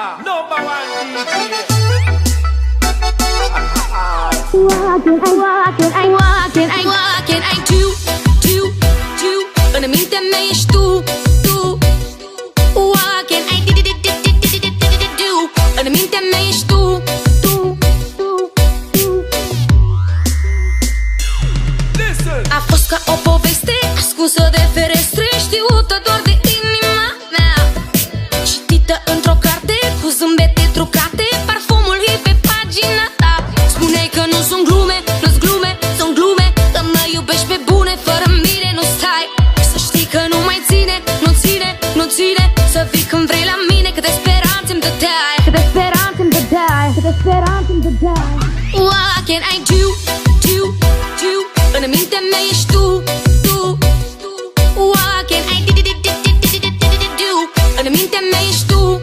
Number one DJ. Walking, ai tu în mintea mea ești tu Walking, ai în mintea mea ești tu A fost ca o poveste ascunsă de ferestre, știută doar de inima mea, citită într-o carte cu zâmbete trucate, parfumul e pe pagina ta. Spuneai că nu sunt glume, nu-s glume, sunt glume, că mă iubești pe bune, fără mine nu stai. Să știi că nu mai ține, nu ține să vii când vrei la mine, câte speranțe îmi dădeai, Walking, I do în mintea mea ești tu Walking, I în mintea mea ești tu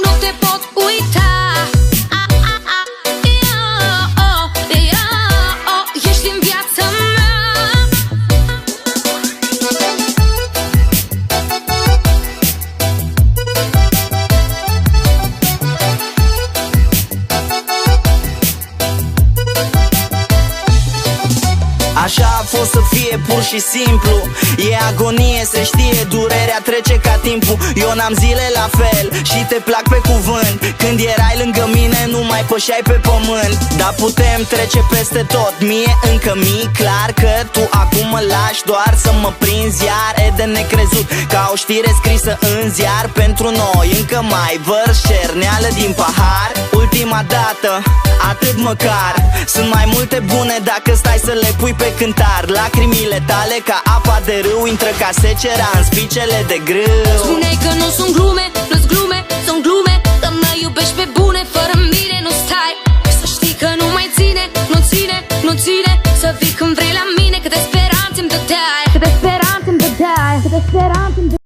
Nu te pot uita Ești în viața mea. Așa a fost să fie pur și simplu. E agonie, se știe, durerea trece ca timpul. Eu n-am zile la fel și te plac pe cuvânt. Când erai lângă mine nu mai pășeai pe pământ. Dar putem trece peste tot, mie încă mi-e clar că tu acum mă lași doar să mă prinzi iar. E de necrezut, ca o știre scrisă în ziar. Pentru noi încă mai vărs cerneală din pahar. Ultima dată, atât măcar. Sunt mai multe bune dacă stai să le pui pe cântar. Lacrimile tale ca apa de râu intră ca secera în spicele de grâu. Spuneai că nu sunt glume, nu-s glume, sunt glume, că mă iubești pe bune, fără mine nu stai. Să știi că nu mai ține, nu ține să vii când vrei la